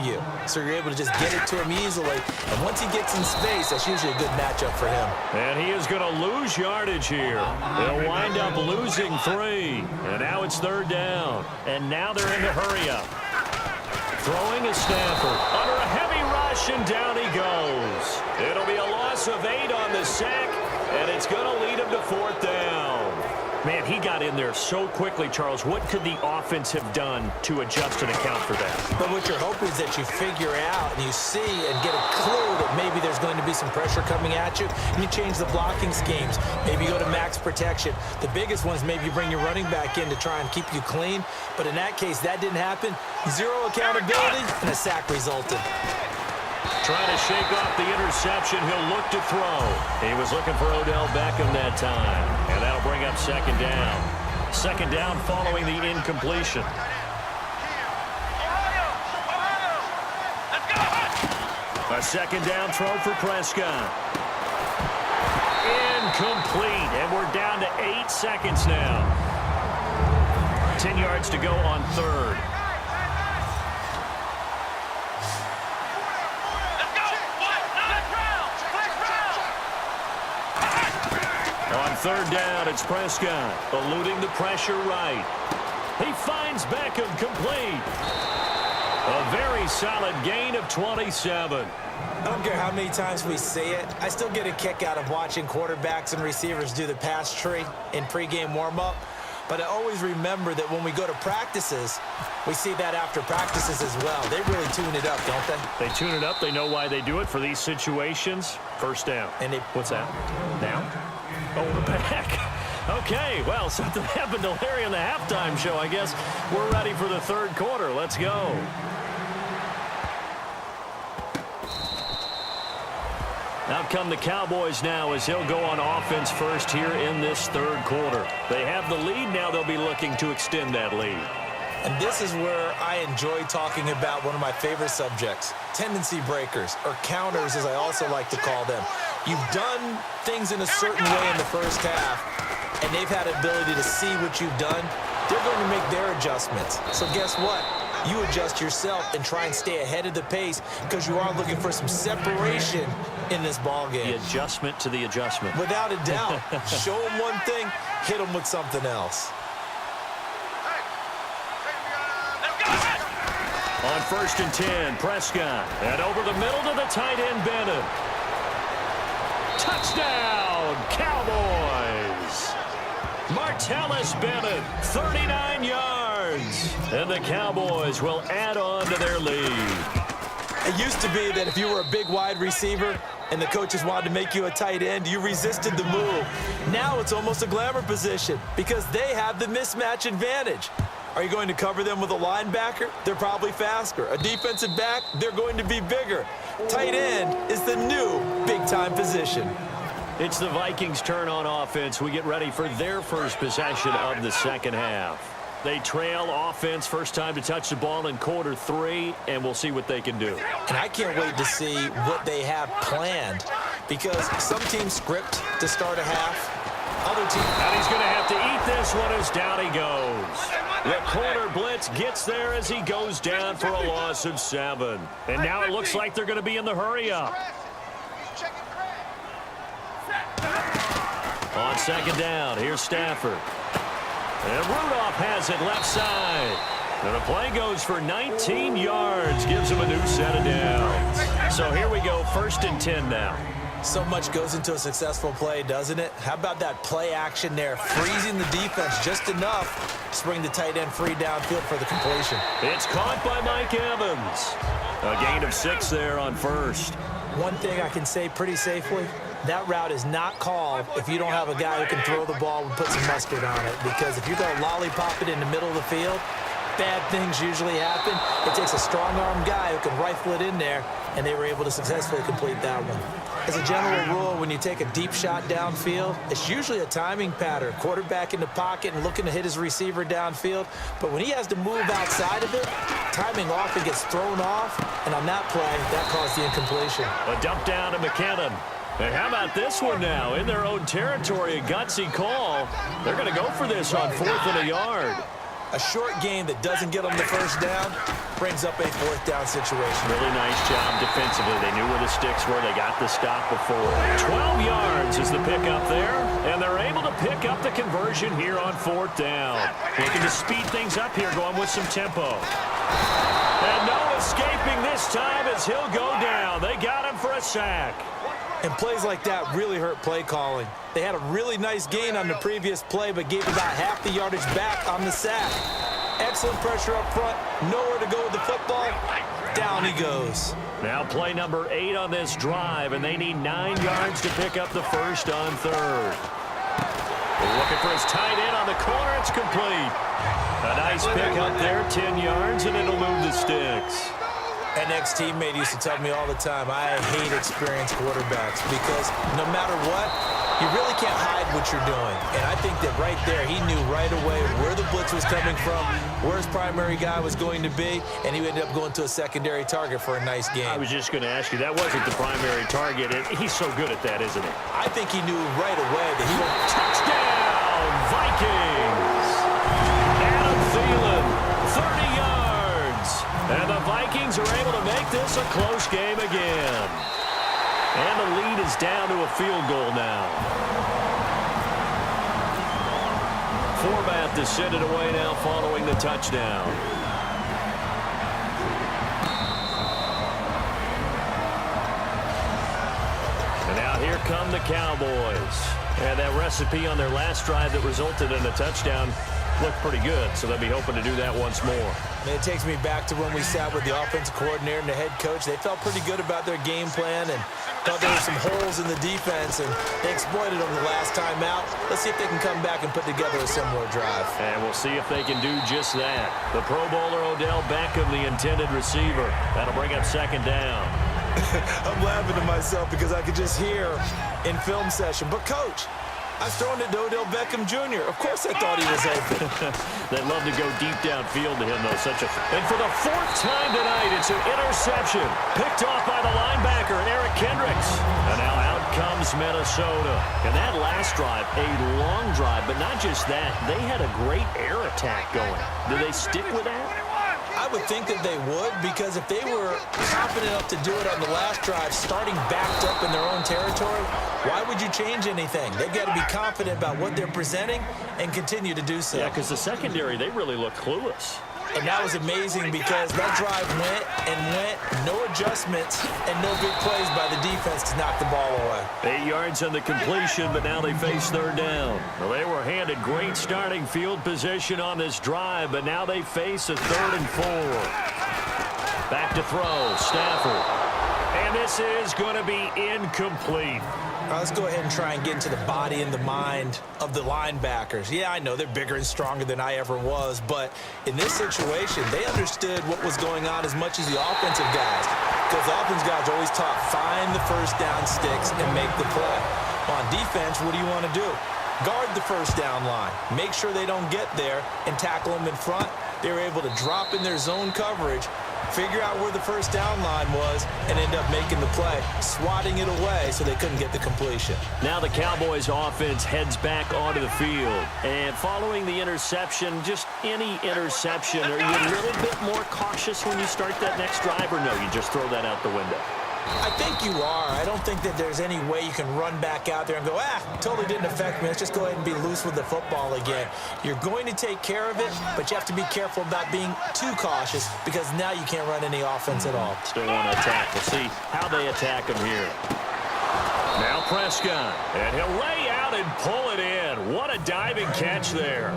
you. So you're able to just get it to him easily. And once he gets in space, that's usually a good matchup for him. And he is going to lose yardage here. They'll wind up losing 3. And now it's 3rd down. And now they're in the hurry-up. Throwing is Stafford. Under a heavy rush, and down he goes. It'll be a loss of 8 on the sack, and it's going to lead him to 4th down. Man, he got in there so quickly, Charles. What could the offense have done to adjust and account for that? But what you're hoping is that you figure out and you see and get a clue that maybe there's going to be some pressure coming at you, and you change the blocking schemes. Maybe you go to max protection. The biggest one is maybe you bring your running back in to try and keep you clean. But in that case, that didn't happen. 0 accountability, and a sack resulted. Trying to shake off the interception. He'll look to throw. He was looking for Odell Beckham that time. And that'll bring up 2nd down. 2nd down following the incompletion. A 2nd down throw for Prescott. Incomplete. And we're down to 8 seconds now. 10 yards to go on 3rd. On 3rd down, it's Prescott, eluding the pressure right. He finds Beckham complete. A very solid gain of 27. I don't care how many times we see it. I still get a kick out of watching quarterbacks and receivers do the pass tree in pregame warm-up. But I always remember that when we go to practices, we see that after practices as well. They really tune it up, don't they? They tune it up. They know why they do it for these situations. 1st down. And what's that? Now? Oh, the back. Okay, well, something happened to Larry in the halftime show. I guess we're ready for the 3rd quarter. Let's go. Out come the Cowboys now as he'll go on offense first here in this 3rd quarter. They have the lead. Now they'll be looking to extend that lead. And this is where I enjoy talking about one of my favorite subjects, tendency breakers, or counters as I also like to call them. You've done things in a certain way in the first half, and they've had ability to see what you've done. They're going to make their adjustments. So guess what? You adjust yourself and try and stay ahead of the pace because you are looking for some separation in this ball game. The adjustment to the adjustment. Without a doubt. Show them one thing, hit them with something else. On 1st and 10, Prescott. And over the middle to the tight end, Bennett. Touchdown, Cowboys! Martellus Bennett, 39 yards. And the Cowboys will add on to their lead. It used to be that if you were a big wide receiver and the coaches wanted to make you a tight end, you resisted the move. Now it's almost a glamour position because they have the mismatch advantage. Are you going to cover them with a linebacker? They're probably faster. A defensive back? They're going to be bigger. Tight end is the new big-time position. It's the Vikings' turn on offense. We get ready for their first possession of the 2nd half. They trail offense, first time to touch the ball in quarter 3, and we'll see what they can do. And I can't wait to see what they have planned because some teams script to start a half. Other teams. And he's going to have to eat this one as down he goes. The corner blitz gets there as he goes down for a loss of 7. And now it looks like they're going to be in the hurry-up. On 2nd down, here's Stafford. And Rudolph has it left side. And the play goes for 19 yards, gives him a new set of downs. So here we go, 1st and 10 now. So much goes into a successful play, doesn't it? How about that play action there, freezing the defense just enough to bring the tight end free downfield for the completion. It's caught by Mike Evans. A gain of 6 there on 1st. One thing I can say pretty safely, that route is not called if you don't have a guy who can throw the ball and put some mustard on it. Because if you're going to lollipop it in the middle of the field, bad things usually happen. It takes a strong-armed guy who can rifle it in there, and they were able to successfully complete that one. As a general rule, when you take a deep shot downfield, it's usually a timing pattern. Quarterback in the pocket and looking to hit his receiver downfield. But when he has to move outside of it, timing often gets thrown off, and on that play, that caused the incompletion. A dump down to McKinnon. And how about this one now? In their own territory, a gutsy call. They're going to go for this on 4th and a yard. A short game that doesn't get them the first down brings up a fourth down situation. Really nice job defensively. They knew where the sticks were. They got the stop before. 12 yards is the pickup there, and they're able to pick up the conversion here on fourth down. Looking to speed things up here, going with some tempo. And no escaping this time as he'll go down. They got him for a sack. And plays like that really hurt play calling. They had a really nice gain on the previous play, but gave about half the yardage back on the sack. Excellent pressure up front. Nowhere to go with the football. Down he goes. Now play number 8 on this drive, and they need 9 yards to pick up the first on third. Looking for his tight end on the corner. It's complete. A nice pick up there, 10 yards, and it'll move the sticks. An ex-teammate used to tell me all the time, I hate experienced quarterbacks because no matter what, you really can't hide what you're doing. And I think that right there, he knew right away where the blitz was coming from, where his primary guy was going to be, and he ended up going to a secondary target for a nice game. I was just going to ask you, that wasn't the primary target, and he's so good at that, isn't he? I think he knew right away that he would... Touchdown, Vikings! Adam Thielen, 30 yards. And the Vikings are able to make this a close game again. And the lead is down to a field goal now. Format to send it away now following the touchdown. And now here come the Cowboys. And that recipe on their last drive that resulted in a touchdown looked pretty good, so they'll be hoping to do that once more. And it takes me back to when we sat with the offensive coordinator and the head coach. They felt pretty good about their game plan and thought there were some holes in the defense, and they exploited them the last time out. Let's see if they can come back and put together a similar drive. And we'll see if they can do just that. The Pro Bowler Odell Beckham, the intended receiver. That'll bring up second down. I'm laughing to myself because I could just hear in film session, but coach, I was throwing it to Odell Beckham Jr. Of course I thought he was open. They'd love to go deep downfield to him, though. And for the 4th time tonight, it's an interception. Picked off by the linebacker, Eric Kendricks. And now out comes Minnesota. And that last drive, a long drive, but not just that. They had a great air attack going. Do they stick with that? I would think that they would, because if they were confident enough to do it on the last drive, starting backed up in their own territory, why would you change anything? They've got to be confident about what they're presenting and continue to do so. Yeah, because the secondary, they really look clueless. And that was amazing because that drive went and went, no adjustments, and no big plays by the defense to knock the ball away. 8 yards on the completion, but now they face third down. Well, they were handed great starting field position on this drive, but now they face a 3rd and 4. Back to throw, Stafford. And this is going to be incomplete. Let's go ahead and try and get into the body and the mind of the linebackers. Yeah, I know they're bigger and stronger than I ever was, but in this situation, they understood what was going on as much as the offensive guys, because the offensive guys are always taught, find the first down sticks and make the play. On defense, what do you want to do? Guard the first down line. Make sure they don't get there and tackle them in front. They were able to drop in their zone coverage, figure out where the first down line was, and end up making the play, swatting it away so they couldn't get the completion. Now the Cowboys offense heads back onto the field. And following the interception, just any interception, are you a little bit more cautious when you start that next drive, or no, you just throw that out the window? I think you are. I don't think that there's any way you can run back out there and go, totally didn't affect me. Let's just go ahead and be loose with the football again. You're going to take care of it, but you have to be careful about being too cautious because now you can't run any offense at all. Still want to attack. We'll see how they attack him here. Now Prescott, and he'll lay out and pull it in. What a diving catch there.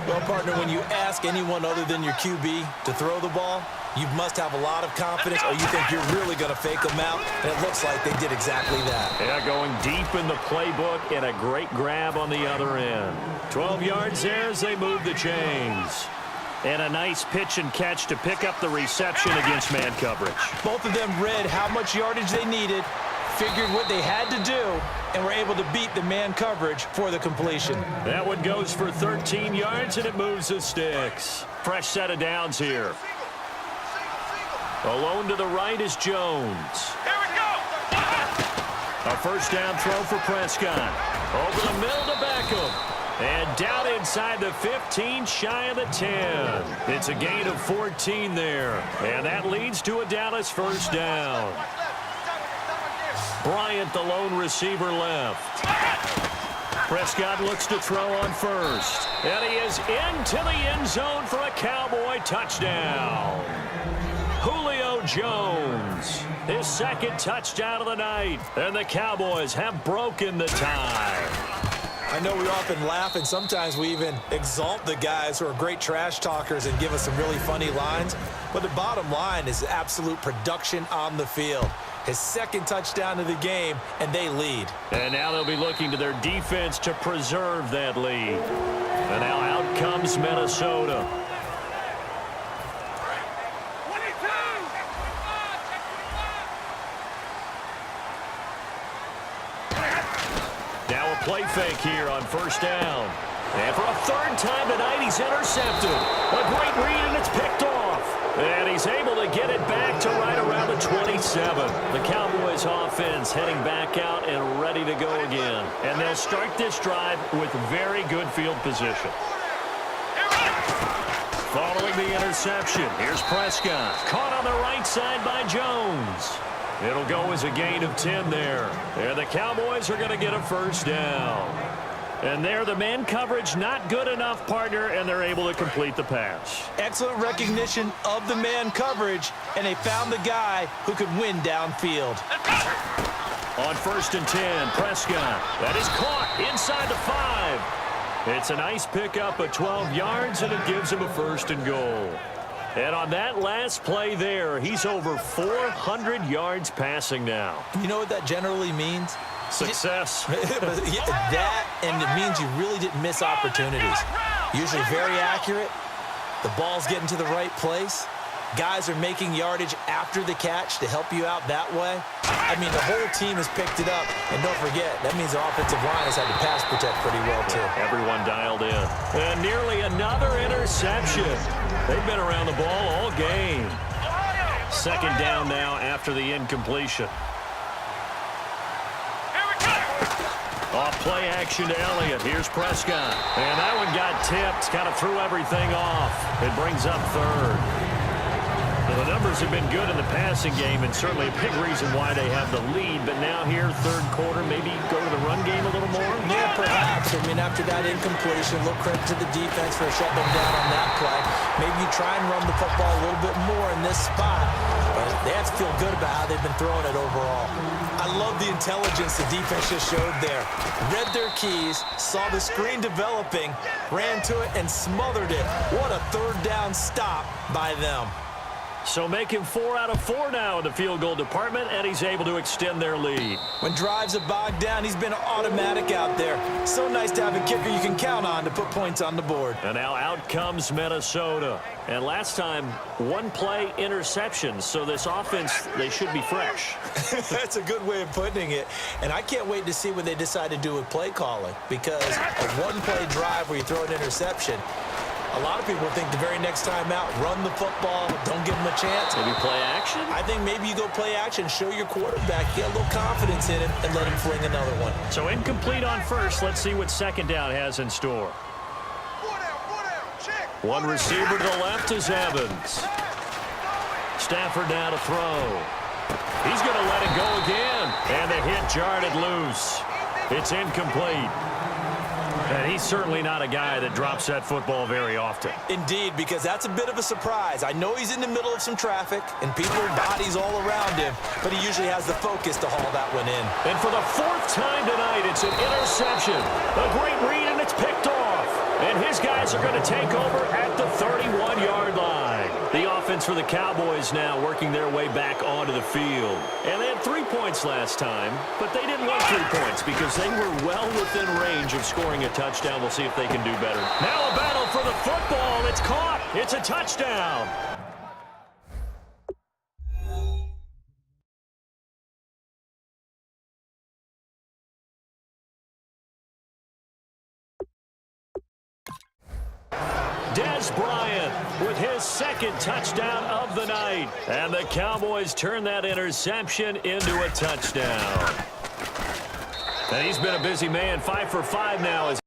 Well, partner, when you ask anyone other than your QB to throw the ball, you must have a lot of confidence, or you think you're really going to fake them out, and it looks like they did exactly that. Yeah, going deep in the playbook and a great grab on the other end. 12 yards there as they move the chains. And a nice pitch and catch to pick up the reception against man coverage. Both of them read how much yardage they needed, figured what they had to do, and were able to beat the man coverage for the completion. That one goes for 13 yards, and it moves the sticks. Fresh set of downs here. Alone to the right is Jones. Here we go! A first down throw for Prescott. Over the middle to Beckham. And down inside the 15, shy of the 10. It's a gain of 14 there. And that leads to a Dallas first down. Bryant, the lone receiver, left. Prescott looks to throw on first. And he is into the end zone for a Cowboy touchdown. Julio Jones, his second touchdown of the night. And the Cowboys have broken the tie. I know we often laugh, and sometimes we even exalt the guys who are great trash talkers and give us some really funny lines. But the bottom line is absolute production on the field. His second touchdown of the game, and they lead. And now they'll be looking to their defense to preserve that lead. And now out comes Minnesota. Now a play fake here on first down. And for a third time tonight, he's intercepted. A great read, and it's picked off. And he's able to get it back to right around the 27. The Cowboys offense heading back out and ready to go again. And they'll start this drive with very good field position. Following the interception, here's Prescott. Caught on the right side by Jones. It'll go as a gain of 10 there. And the Cowboys are going to get a first down. And there, the man coverage not good enough, partner, and they're able to complete the pass. Excellent recognition of the man coverage, and they found the guy who could win downfield. On first and 10, Prescott. That is caught inside the 5. It's a nice pickup of 12 yards, and it gives him a first and goal. And on that last play there, he's over 400 yards passing now. You know what that generally means? Success. That, and it means you really didn't miss opportunities. Usually very accurate. The ball's getting to the right place. Guys are making yardage after the catch to help you out that way. I mean, the whole team has picked it up. And don't forget, that means the offensive line has had to pass protect pretty well, too. Everyone dialed in. And nearly another interception. They've been around the ball all game. Second down now after the incompletion. Off play action to Elliott. Here's Prescott. And that one got tipped. Kind of threw everything off. It brings up third. Well, the numbers have been good in the passing game, and certainly a big reason why they have the lead. But now here, third quarter, maybe go to the run game a little more? Yeah, perhaps. I mean, after that incompletion, a little credit to the defense for shutting them down on that play. Maybe you try and run the football a little bit more in this spot. But they have to feel good about how they've been throwing it overall. I love the intelligence the defense just showed there. Read their keys, saw the screen developing, ran to it, and smothered it. What a third down stop by them. So making 4 out of 4 now in the field goal department, and he's able to extend their lead. When drives are bogged down, he's been automatic out there. So nice to have a kicker you can count on to put points on the board. And now out comes Minnesota. And last time, one play interception. So this offense, they should be fresh. That's a good way of putting it. And I can't wait to see what they decide to do with play calling. Because a one-play drive where you throw an interception, a lot of people think the very next time out, run the football, don't give them a chance. Maybe play action? I think maybe you go play action, show your quarterback, get a little confidence in him, and let him fling another one. So incomplete on first. Let's see what second down has in store. One receiver to the left is Evans. Stafford now to throw. He's going to let it go again. And the hit jarred it loose. It's incomplete. And he's certainly not a guy that drops that football very often. Indeed, because that's a bit of a surprise. I know he's in the middle of some traffic and people, bodies all around him, but he usually has the focus to haul that one in. And for the 4th time tonight, it's an interception. A great read, and it's picked off. And his guys are going to take over at the 31-yard line. The offense for the Cowboys now working their way back onto the field. And they had 3 points last time, but they didn't want 3 points because they were well within range of scoring a touchdown. We'll see if they can do better. Now a battle for the football. It's caught. It's a touchdown. Dez Bryant with his second touchdown of the night. And the Cowboys turn that interception into a touchdown. And he's been a busy man, 5 for 5 now.